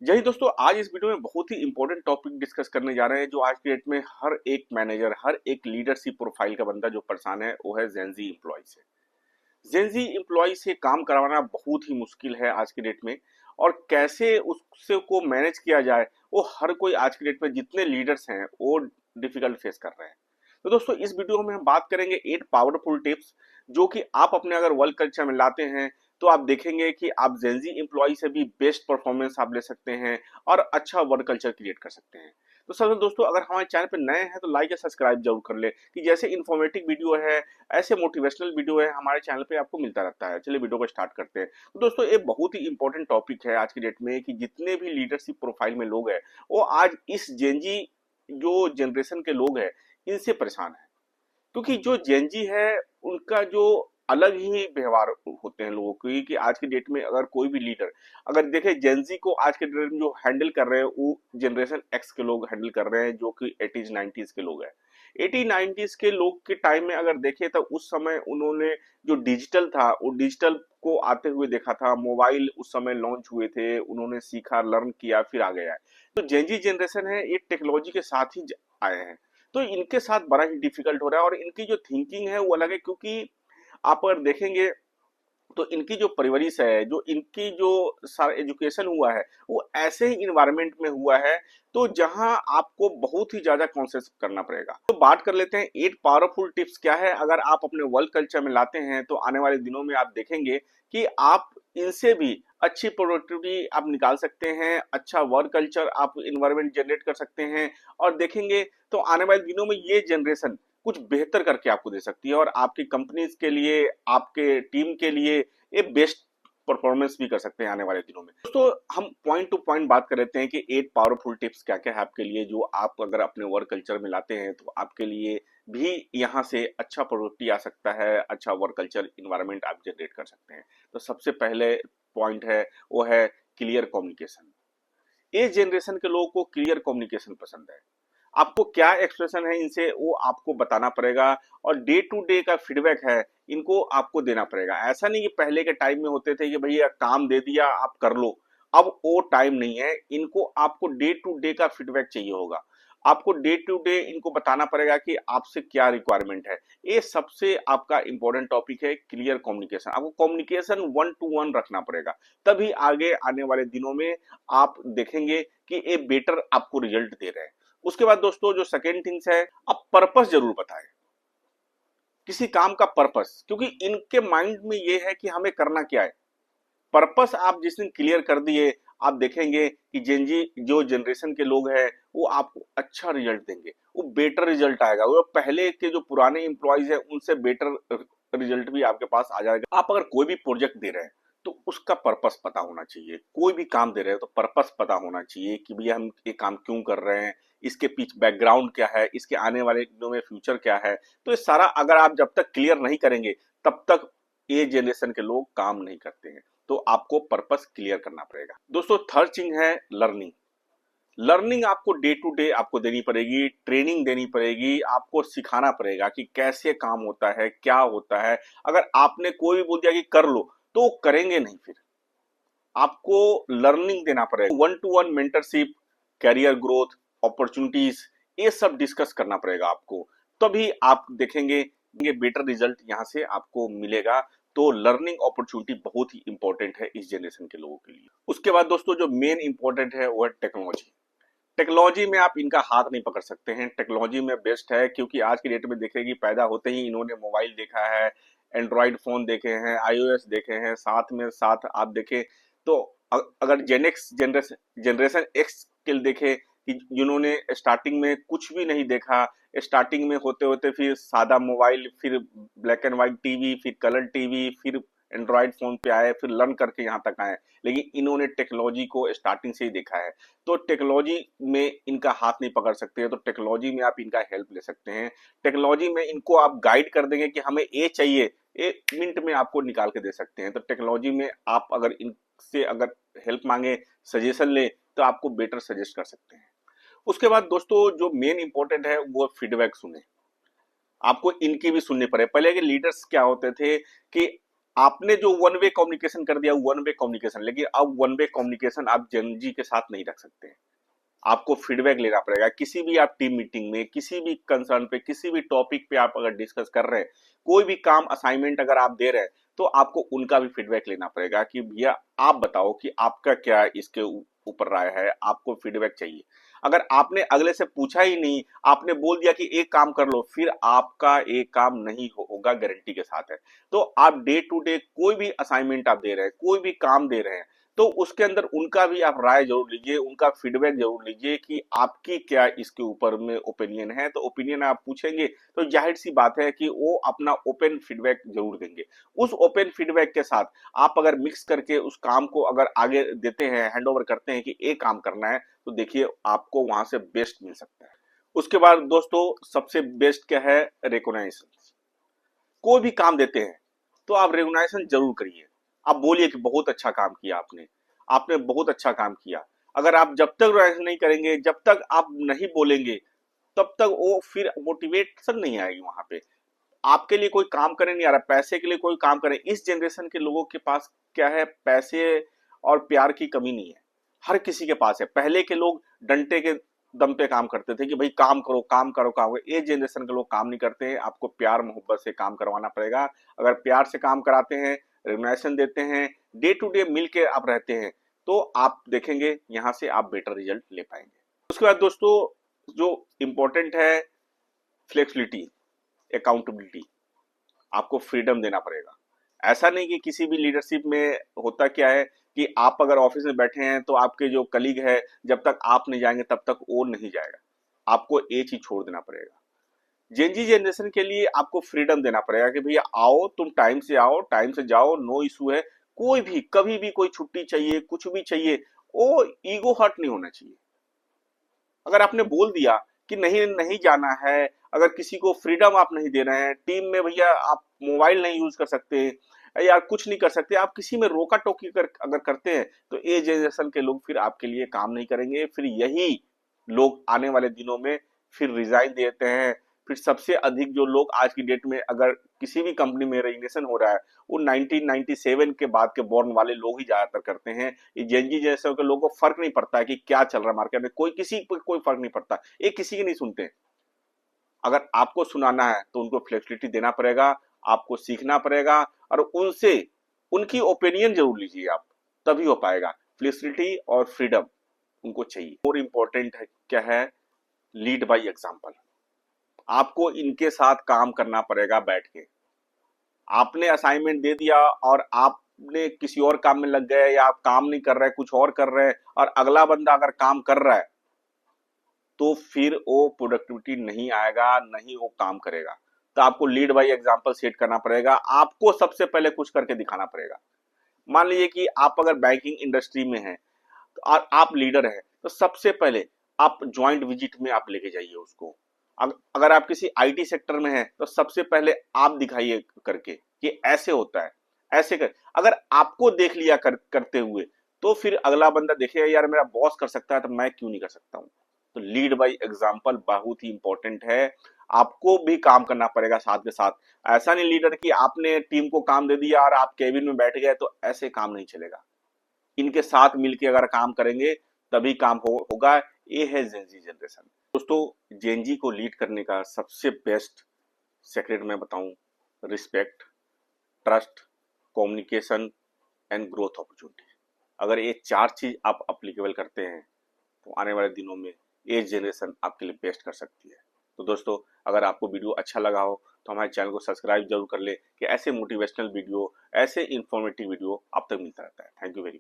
जय हिंद दोस्तों, आज इस वीडियो में बहुत ही इंपॉर्टेंट टॉपिक डिस्कस करने जा रहे हैं जो आज की डेट में हर एक मैनेजर, हर एक लीडरशिप प्रोफाइल का बंदा जो परेशान है वो है जेनजी एम्प्लॉय से। जेनजी एम्प्लॉय से काम करवाना बहुत ही मुश्किल है आज की डेट में। और कैसे उससे को मैनेज किया जाए वो हर कोई आज की डेट में जितने लीडर्स हैं वो डिफिकल्ट फेस कर रहे हैं। तो दोस्तों इस वीडियो में हम बात करेंगे 8 पावरफुल टिप्स जो कि आप अपने अगर वर्क कल्चर में लाते हैं तो आप देखेंगे कि आप जेनजी एम्प्लॉय से भी बेस्ट परफॉर्मेंस आप ले सकते हैं और अच्छा वर्क कल्चर क्रिएट कर सकते हैं। तो सबसे दोस्तों अगर हमारे चैनल पे नए हैं तो लाइक या सब्सक्राइब जरूर कर ले कि जैसे इन्फॉर्मेटिव वीडियो है, ऐसे मोटिवेशनल वीडियो है हमारे चैनल पे आपको मिलता रहता है। चलिए वीडियो को स्टार्ट करते हैं। तो दोस्तों एक बहुत ही इंपॉर्टेंट टॉपिक है आज की डेट में कि जितने भी लीडरशिप प्रोफाइल में लोग हैं वो आज इस जेनजी जो जनरेशन के लोग हैं इनसे परेशान है। क्योंकि जो जेनजी है उनका जो अलग ही व्यवहार होते हैं लोगों की कि आज की डेट में अगर कोई भी लीडर अगर देखे जेनजी को आज के डेट में जो हैंडल कर रहे हैं वो जनरेशन एक्स के लोग हैंडल कर रहे हैं जो कि 80s 90s के लोग हैं। 80 90s के लोग के टाइम में अगर देखे तो उस समय उन्होंने जो डिजिटल था वो डिजिटल को आते हुए देखा था। मोबाइल उस समय लॉन्च हुए थे, उन्होंने सीखा, लर्न किया, फिर आ गया है। तो जेनजी जनरेशन है ये टेक्नोलॉजी के साथ ही आए हैं। तो इनके साथ बड़ा ही डिफिकल्ट हो रहा है और इनकी जो थिंकिंग है वो अलग है। क्योंकि आप अगर देखेंगे तो इनकी जो परवरिश है, जो इनकी जो सारा एजुकेशन हुआ है वो ऐसे ही इन्वायरमेंट में हुआ है तो जहां आपको बहुत ही ज्यादा कॉन्शियस करना पड़ेगा। तो बात कर लेते हैं 8 पावरफुल टिप्स क्या है अगर आप अपने वर्क कल्चर में लाते हैं तो आने वाले दिनों में आप देखेंगे कि आप इनसे भी अच्छी प्रोडक्टिविटी आप निकाल सकते हैं, अच्छा वर्क कल्चर आप इन्वायरमेंट जनरेट कर सकते हैं। और देखेंगे तो आने वाले दिनों में ये जनरेशन कुछ बेहतर करके आपको दे सकती है और आपकी कंपनीज के लिए, आपके टीम के लिए ये बेस्ट परफॉर्मेंस भी कर सकते हैं आने वाले दिनों में। दोस्तों हम पॉइंट टू पॉइंट बात कर लेते हैं कि 8 पावरफुल टिप्स क्या क्या है आपके लिए जो आप अगर अपने वर्क कल्चर में लाते हैं तो आपके लिए भी यहाँ से अच्छा प्रोडक्टिविटी आ सकता है, अच्छा वर्क कल्चर इन्वायरमेंट आप जनरेट कर सकते हैं। तो सबसे पहले पॉइंट है वो है क्लियर कम्युनिकेशन। इस जनरेशन के लोगों को क्लियर कम्युनिकेशन पसंद है। आपको क्या एक्सप्रेशन है इनसे वो आपको बताना पड़ेगा और डे टू डे का फीडबैक है इनको आपको देना पड़ेगा। ऐसा नहीं कि पहले के टाइम में होते थे कि भैया काम दे दिया आप कर लो, अब वो टाइम नहीं है। इनको आपको डे टू डे का फीडबैक चाहिए होगा। आपको डे टू डे इनको बताना पड़ेगा कि आपसे क्या रिक्वायरमेंट है। ये सबसे आपका इंपॉर्टेंट टॉपिक है क्लियर कम्युनिकेशन। आपको कम्युनिकेशन 1 to 1 रखना पड़ेगा, तभी आगे आने वाले दिनों में आप देखेंगे कि ये बेटर आपको रिजल्ट दे रहे हैं। उसके बाद दोस्तों जो सेकेंड थिंग्स है, आप पर्पस जरूर बताएं, किसी काम का पर्पस। क्योंकि इनके माइंड में ये है कि हमें करना क्या है। पर्पस आप जिस दिन क्लियर कर दिए आप देखेंगे कि जेनजी जो जनरेशन के लोग हैं वो आपको अच्छा रिजल्ट देंगे, वो बेटर रिजल्ट आएगा, वो पहले के जो पुराने एम्प्लॉयज हैं उनसे बेटर रिजल्ट भी आपके पास आ जाएगा। आप अगर कोई भी प्रोजेक्ट दे रहे हैं तो उसका पर्पस पता होना चाहिए। कोई भी काम दे रहे हैं तो पर्पस पता होना चाहिए कि भैया हम ये काम क्यों कर रहे हैं, इसके पीछे बैकग्राउंड क्या है, इसके आने वाले दिनों में फ्यूचर क्या है। तो ये सारा अगर आप जब तक क्लियर नहीं करेंगे तब तक ये जनरेशन के लोग काम नहीं करते हैं। तो आपको पर्पस क्लियर करना पड़ेगा। दोस्तों थर्ड थिंग है लर्निंग। लर्निंग आपको डे टू डे आपको देनी पड़ेगी, ट्रेनिंग देनी पड़ेगी, आपको सिखाना पड़ेगा कि कैसे काम होता है, क्या होता है। अगर आपने कोई भी बोल दिया कि कर लो तो वो करेंगे नहीं। फिर आपको लर्निंग देना पड़ेगा। 1 to 1 mentorship, career growth, opportunities, ये सब डिस्कस करना पड़ेगा आपको। तभी आप देखेंगे ये बेटर रिजल्ट यहाँ से आपको मिलेगा। तो लर्निंग अपॉर्चुनिटी बहुत ही इंपॉर्टेंट है इस जनरेशन के लोगों के लिए। उसके बाद दोस्तों जो मेन इंपॉर्टेंट है वो है टेक्नोलॉजी। टेक्नोलॉजी में आप इनका हाथ नहीं पकड़ सकते हैं। टेक्नोलॉजी में बेस्ट है क्योंकि आज की डेट में देखेगी पैदा होते ही इन्होंने मोबाइल देखा है, एंड्रॉइड फोन देखे हैं, आईओएस देखे हैं, साथ में साथ आप देखें तो अगर जेनेक्स जनरेशन एक्स के देखे कि जिन्होंने स्टार्टिंग में कुछ भी नहीं देखा, स्टार्टिंग में होते होते फिर सादा मोबाइल, फिर ब्लैक एंड व्हाइट टीवी, फिर कलर टीवी, फिर एंड्रॉइड फोन पे आए, फिर लर्न करके यहाँ तक आए। लेकिन इन्होंने टेक्नोलॉजी को स्टार्टिंग से ही देखा है। तो टेक्नोलॉजी में इनका हाथ नहीं पकड़ सकते हैं तो टेक्नोलॉजी में आप इनका हेल्प ले सकते हैं। टेक्नोलॉजी में इनको आप गाइड कर देंगे कि हमें ये चाहिए, एक मिनट में आपको निकाल के दे सकते हैं। तो टेक्नोलॉजी में आप अगर इनसे अगर हेल्प मांगे, सजेशन ले तो आपको बेटर सजेस्ट कर सकते हैं। उसके बाद दोस्तों जो मेन इंपॉर्टेंट है वो फीडबैक सुने। आपको इनकी भी सुननी पड़े। पहले के लीडर्स क्या होते थे कि आपने जो वन वे कम्युनिकेशन कर दिया वन वे कम्युनिकेशन, लेकिन अब वन वे कम्युनिकेशन आप जेन जी के साथ नहीं रख सकते हैं। आपको फीडबैक लेना पड़ेगा किसी भी आप टीम मीटिंग में, किसी भी कंसर्न पे, किसी भी टॉपिक पे आप अगर डिस्कस कर रहे हैं, कोई भी काम असाइनमेंट अगर आप दे रहे हैं, तो आपको उनका भी फीडबैक लेना पड़ेगा कि भैया आप बताओ कि आपका क्या इसके ऊपर राय है, आपको फीडबैक चाहिए। अगर आपने अगले से पूछा ही नहीं, आपने बोल दिया कि एक काम कर लो, फिर आपका एक काम नहीं होगा, गारंटी के साथ है। तो आप डे टू डे कोई भी असाइनमेंट आप दे रहे हैं, कोई भी काम दे रहे हैं, तो उसके अंदर उनका भी आप राय जरूर लीजिए, उनका फीडबैक जरूर लीजिए कि आपकी क्या इसके ऊपर में ओपिनियन है। तो ओपिनियन आप पूछेंगे तो जाहिर सी बात है कि वो अपना ओपन फीडबैक जरूर देंगे। उस ओपन फीडबैक के साथ आप अगर मिक्स करके उस काम को अगर आगे देते हैं, हैंड ओवर करते हैं कि एक काम करना है, तो देखिए आपको वहां से बेस्ट मिल सकता है। उसके बाद दोस्तों सबसे बेस्ट क्या है, रिकॉग्नाइजेशन। कोई भी काम देते हैं तो आप रिकॉग्नाइजेशन जरूर करिए। आप बोलिए कि बहुत अच्छा काम किया आपने, आपने बहुत अच्छा काम किया। अगर आप जब तक रिकॉग्नाइजेशन नहीं करेंगे, जब तक आप नहीं बोलेंगे, तब तक वो फिर मोटिवेशन नहीं आएगी वहां पे। आपके लिए कोई काम करने नहीं आ रहा, पैसे के लिए कोई काम करे। इस जनरेशन के लोगों के पास क्या है, पैसे और प्यार की कमी नहीं है, हर किसी के पास है। पहले के लोग डंडे के दम पे काम करते थे कि भाई काम करो काम करो काम करो। ये जनरेशन के लोग काम नहीं करते हैं, आपको प्यार मोहब्बत से काम करवाना पड़ेगा। अगर प्यार से काम कराते हैं, रिकॉग्निशन देते हैं, डे टू डे मिल के आप रहते हैं, तो आप देखेंगे यहाँ से आप बेटर रिजल्ट ले पाएंगे। उसके बाद दोस्तों जो इम्पोर्टेंट है, फ्लेक्सिबिलिटी, अकाउंटेबिलिटी। आपको फ्रीडम देना पड़ेगा। ऐसा नहीं कि किसी भी लीडरशिप में होता क्या है कि आप अगर ऑफिस में बैठे हैं तो आपके जो कलीग है, जब तक आप नहीं जाएंगे तब तक वो नहीं जाएगा। आपको ये चीज छोड़ देना पड़ेगा। जेनजी जनरेशन के लिए आपको फ्रीडम देना पड़ेगा कि भैया आओ, तुम टाइम से आओ, टाइम से जाओ, नो इशू है। कोई भी कभी भी कोई छुट्टी चाहिए, कुछ भी चाहिए, वो ईगो हर्ट नहीं होना चाहिए। अगर आपने बोल दिया कि नहीं नहीं जाना है, अगर किसी को फ्रीडम आप नहीं दे रहे हैं टीम में, भैया आप मोबाइल नहीं यूज कर सकते या कुछ नहीं कर सकते, आप किसी में रोका टोकी अगर करते हैं, तो ये जनरेशन के लोग फिर आपके लिए काम नहीं करेंगे। फिर यही लोग आने वाले दिनों में फिर रिजाइन देते हैं। फिर सबसे अधिक जो लोग आज की डेट में अगर किसी भी कंपनी में रेजिग्नेशन हो रहा है, वो 1997 के बाद के बॉर्न वाले लोग ही ज्यादातर करते हैं। ये जेनजी जैसे के लोगों को फर्क नहीं पड़ता है कि क्या चल रहा है मार्केट में, कोई किसी पर कोई फर्क नहीं पड़ता, ये किसी की नहीं सुनते। अगर आपको सुनाना है तो उनको फ्लेक्सिबिलिटी देना पड़ेगा, आपको सीखना पड़ेगा, और उनसे उनकी ओपिनियन जरूर लीजिए आप, तभी हो पाएगा। फ्लेक्सिबिलिटी और फ्रीडम उनको चाहिए। और इम्पोर्टेंट है क्या है, लीड बाय एग्जांपल। आपको इनके साथ काम करना पड़ेगा बैठ के। आपने असाइनमेंट दे दिया और आपने किसी और काम में लग गए, या आप काम नहीं कर रहे, कुछ और कर रहे हैं, और अगला बंदा अगर काम कर रहा है, तो फिर वो प्रोडक्टिविटी नहीं आएगा, नहीं वो काम करेगा। तो आपको लीड बाय एग्जांपल सेट करना पड़ेगा। आपको सबसे पहले कुछ करके दिखाना पड़ेगा। मान लीजिए कि आप अगर बैंकिंग इंडस्ट्री में हैं और आप लीडर हैं, तो सबसे पहले आप ज्वाइंट विजिट में आप लेके जाइए उसको। अगर आप किसी आईटी सेक्टर में हैं, तो सबसे पहले आप दिखाइए करके कि ऐसे होता है, ऐसे कर। अगर आपको देख लिया करते हुए, तो फिर अगला बंदा देखेगा यार मेरा बॉस कर सकता है, तो मैं क्यों नहीं कर सकता हूं। तो लीड बाय एग्जांपल बहुत ही इंपॉर्टेंट है। आपको भी काम करना पड़ेगा साथ के साथ। ऐसा नहीं लीडर कि आपने टीम को काम दे दिया और आप केबिन में बैठ गए, तो ऐसे काम नहीं चलेगा। इनके साथ मिलके अगर काम करेंगे तभी काम होगा। ये है जेनजी जनरेशन। दोस्तों जेनजी को लीड करने का सबसे बेस्ट सेक्रेट मैं बताऊं, respect, trust, communication and growth opportunity. अगर ये चार चीज आप अप्लीकेबल करते हैं, तो आने वाले दिनों में ये जनरेशन आपके लिए बेस्ट कर सकती है। तो दोस्तों अगर आपको वीडियो अच्छा लगा हो, तो हमारे चैनल को सब्सक्राइब जरूर कर ले, कि ऐसे मोटिवेशनल वीडियो, ऐसे इंफॉर्मेटिव वीडियो आप तक मिलता रहता है। Thank you very much.